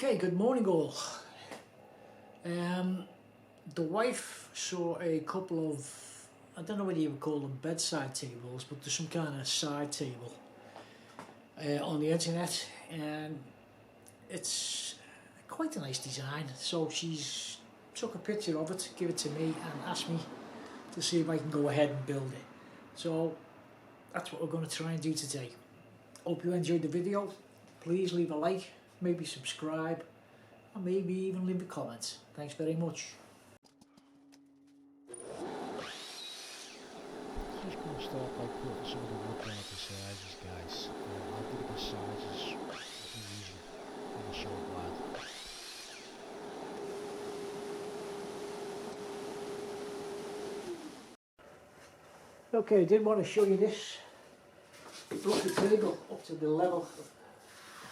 Okay, good morning all. The wife saw a couple of, I don't know whether you would call them bedside tables, but there's some kind of side table on the internet, and it's quite a nice design. So she's took a picture of it, give it to me, and asked me to see if I can go ahead and build it. So that's what we're going to try and do today. Hope you enjoyed the video. Please leave a like, maybe subscribe, and maybe even leave a comment. Thanks very much. Just going to start by putting some of the wood down to sizes, guys. I'll give you the sizes that we're using in a short while. Okay, I did want to show you this. Brought the table up to the level of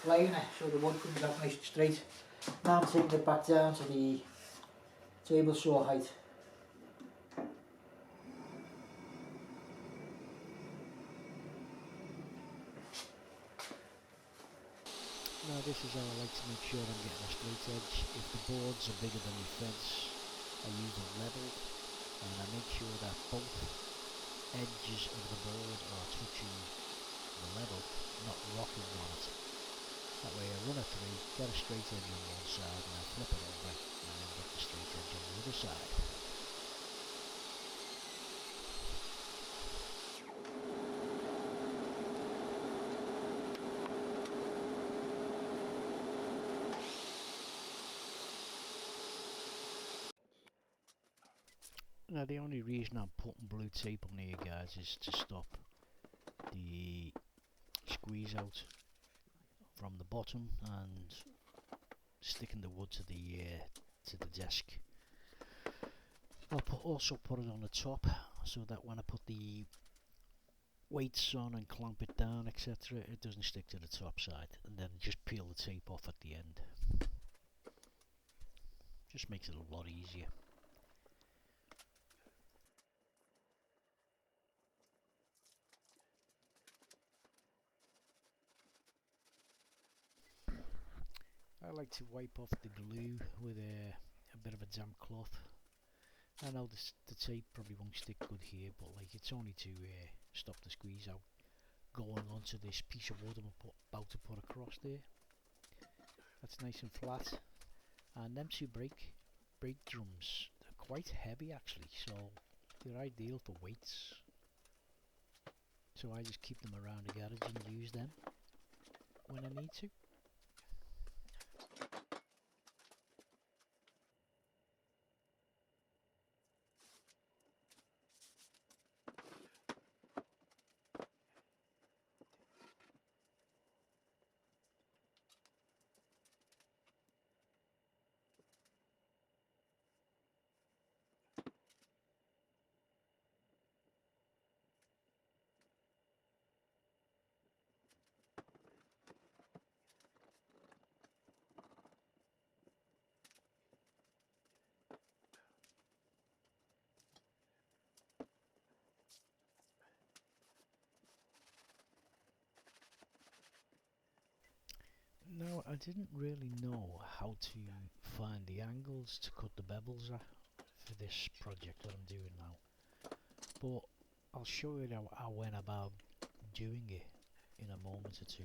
laying it so the wood comes out nice and straight. Now I'm taking it back down to the table saw height. Now this is how I like to make sure I'm getting a straight edge. If the boards are bigger than the fence, I use them level, and I make sure that both edges of the board are touching the level, not rocking on it. That way I run it through, get a straight edge on one side, and I flip it over, and then get the straight edge on the other side. Now the only reason I'm putting blue tape on here, guys, is to stop the squeeze out from the bottom and sticking the wood to the desk. I'll also put it on the top so that when I put the weights on and clamp it down, etc., it doesn't stick to the top side, and then just peel the tape off at the end. Just makes it a lot easier. I like to wipe off the glue with a bit of a damp cloth. I know the tape probably won't stick good here, but like it's only to stop the squeeze out going onto this piece of wood I'm about to put across there. That's nice and flat. And them two brake drums, they're quite heavy actually, so they're ideal for weights. So I just keep them around the garage and use them when I need to. No, I didn't really know how to find the angles to cut the bevels at for this project that I'm doing now, but I'll show you how I went about doing it in a moment or two.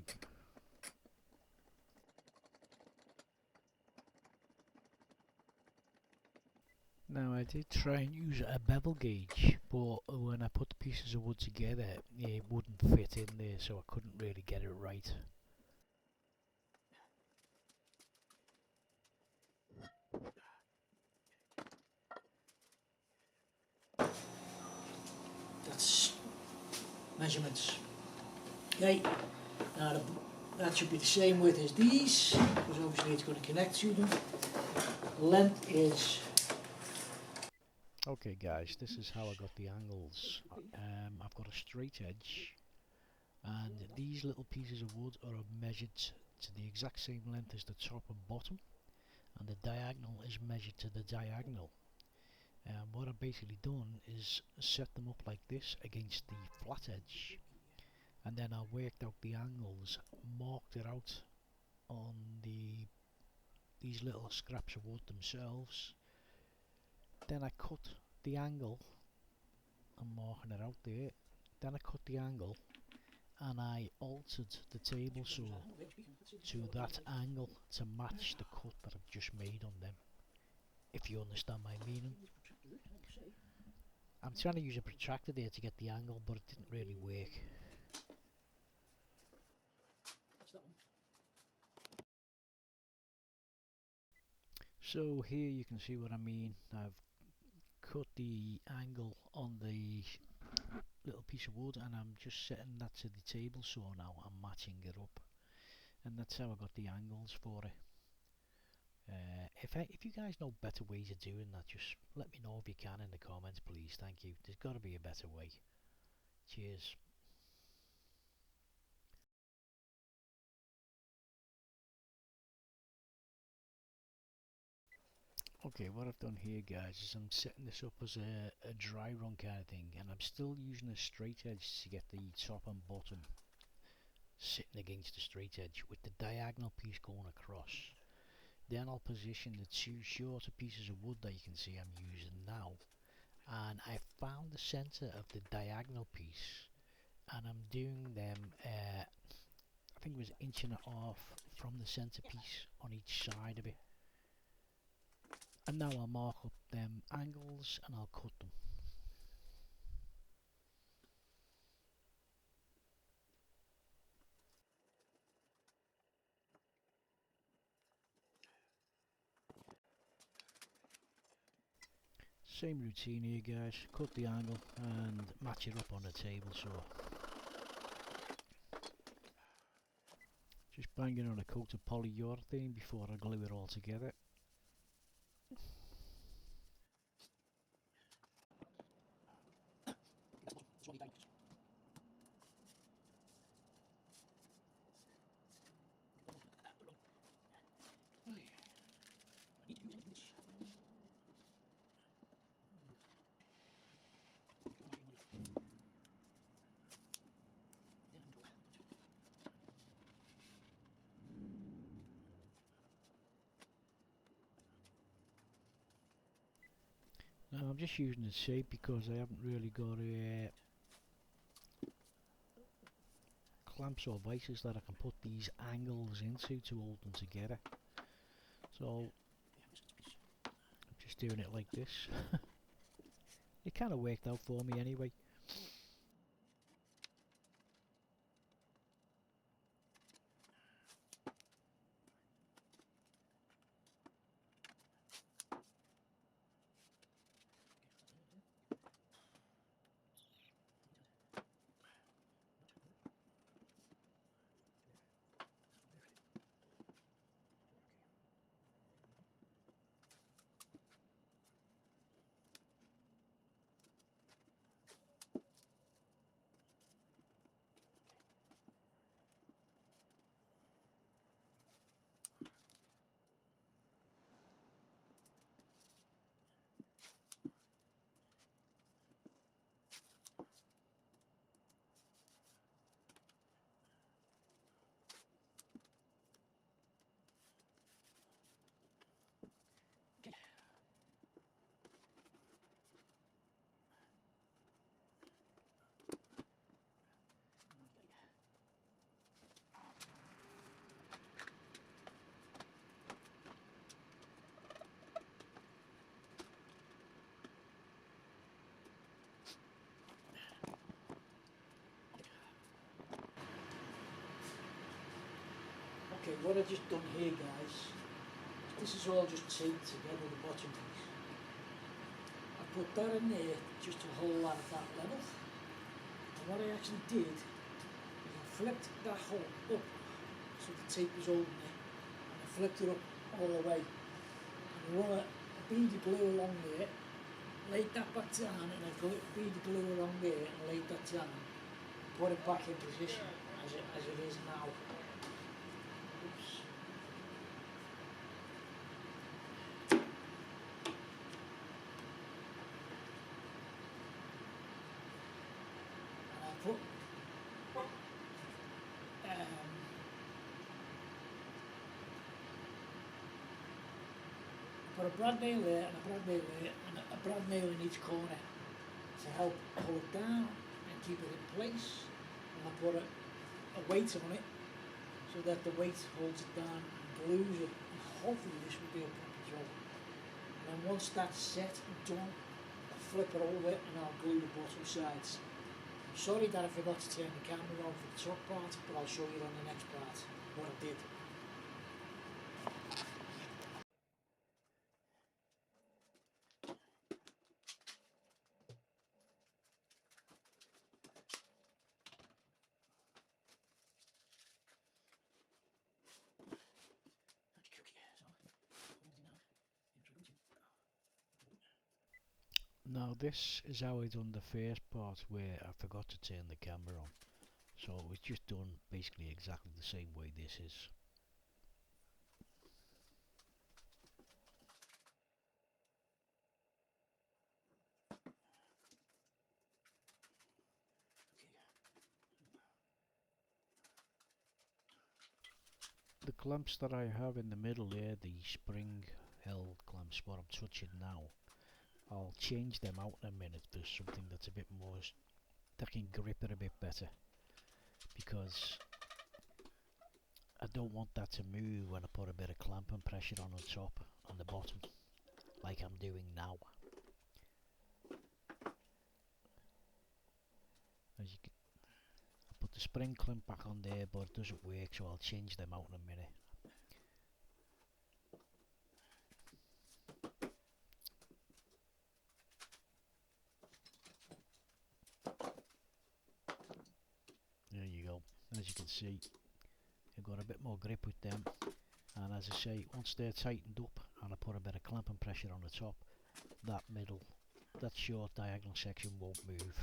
Now I did try and use a bevel gauge, but when I put the pieces of wood together it wouldn't fit in there, so I couldn't really get it right. That's measurements. Okay, now that should be the same width as these, because obviously it's going to connect to them. Length is... Okay guys, this is how I got the angles. I've got a straight edge, and these little pieces of wood are measured to the exact same length as the top and bottom, and the diagonal is measured to the diagonal. What I've basically done is set them up like this against the flat edge, and then I worked out the angles, marked it out on the these little scraps of wood themselves. Then I cut the angle, I'm marking it out there, then I cut the angle and I altered the table saw to that angle to match the cut that I've just made on them, if you understand my meaning. I'm trying to use a protractor there to get the angle, but it didn't really work. So here you can see what I mean. I've cut the angle on the little piece of wood and I'm just setting that to the table saw now. I'm matching it up, and that's how I got the angles for it. If you guys know better ways of doing that, just let me know if you can in the comments, please. Thank you. There's got to be a better way. Cheers. Okay, what I've done here, guys, is I'm setting this up as a dry run kind of thing, and I'm still using a straight edge to get the top and bottom sitting against the straight edge with the diagonal piece going across. Then I'll position the two shorter pieces of wood that you can see I'm using now, and I found the center of the diagonal piece, and I'm doing them I think it was 1.5 inches from the centerpiece on each side of it. And now I'll mark up them angles and I'll cut them. Same routine here, guys. Cut the angle and match it up on the table saw. Just banging on a coat of polyurethane before I glue it all together. Now I'm just using the shape because I haven't really got clamps or vices that I can put these angles into to hold them together. So I'm just doing it like this. It kind of worked out for me anyway. Okay, what I've just done here, guys, this is all just taped together, the bottom piece. I put that in there just to hold that at that level. And what I actually did is I flipped that hole up so the tape was holding it, and I flipped it up all the way. And I run a bead of glue along there, laid that back down, and I got a bead of glue along there and laid that down, and put it back in position as it is now. Oops. And I put put a brad nail there and a brad nail there and a brad nail in each corner to help pull it down and keep it in place. And I put a weight on it so that the weight holds it down and glues it, and hopefully this will be a proper job. And then once that's set and done, I'll flip it over and I'll glue the bottom sides. Sorry that I forgot to turn the camera on for the top part, but I'll show you on the next part what I did. Now this is how I done the first part where I forgot to turn the camera on. So it was just done basically exactly the same way this is. The clamps that I have in the middle there, the spring held clamps, what I'm touching now, I'll change them out in a minute for something that's a bit more, that can grip it a bit better, because I don't want that to move when I put a bit of clamping pressure on the top and the bottom, like I'm doing now. As you can, I put the spring clamp back on there, but it doesn't work, so I'll change them out in a minute. There you go. As you can see, I've got a bit more grip with them, and as I say, once they're tightened up and I put a bit of clamping pressure on the top, that middle, that short diagonal section won't move.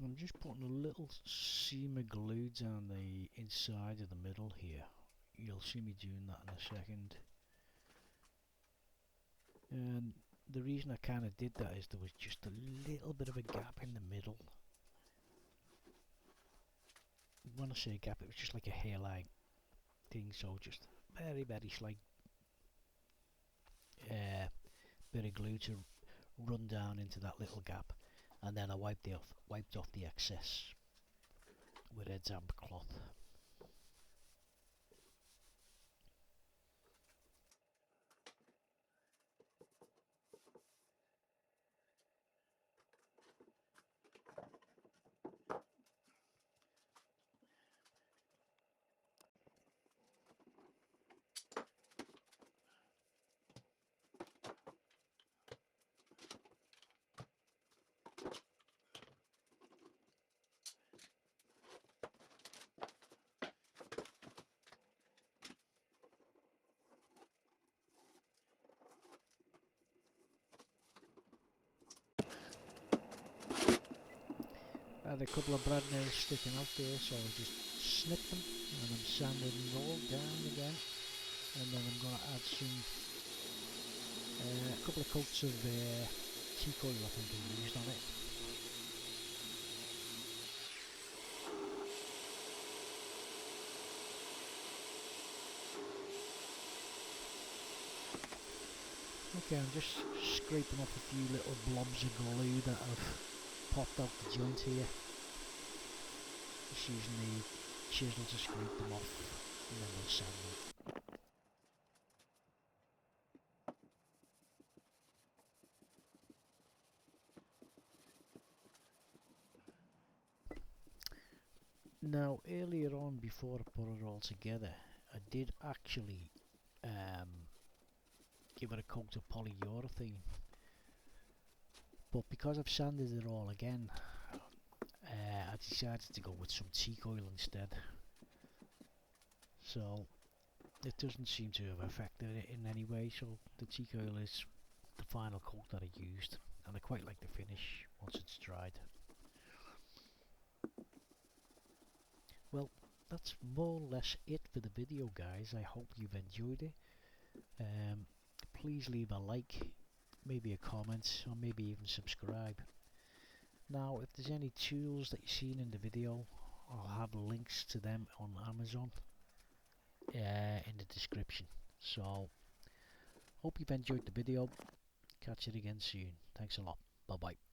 I'm just putting a little seam of glue down the inside of the middle here. You'll see me doing that in a second. And the reason I kind of did that is there was just a little bit of a gap in the middle. When I say gap, it was just like a hairline thing, so just very, very slight bit of glue to run down into that little gap, and then I wiped off the excess with a damp cloth. I had a couple of brad nails sticking out there, so I just snipped them and I'm sanding them all down again, and then I'm going to add some a couple of coats of teak oil I think I used on it. Okay, I'm just scraping off a few little blobs of glue that have popped out the joint here. Just using the chisel to scrape them off, and then we'll sand them. Now, earlier on, before I put it all together, I did actually give it a coat of polyurethane, but because I've sanded it all again, I decided to go with some teak oil instead. So it doesn't seem to have affected it in any way, so the teak oil is the final coat that I used, and I quite like the finish once it's dried. Well, that's more or less it for the video, guys. I hope you've enjoyed it. Please leave a like, maybe a comment, or maybe even subscribe. Now, if there's any tools that you've seen in the video, I'll have links to them on Amazon in the description. So, hope you've enjoyed the video. Catch it again soon. Thanks a lot. Bye bye.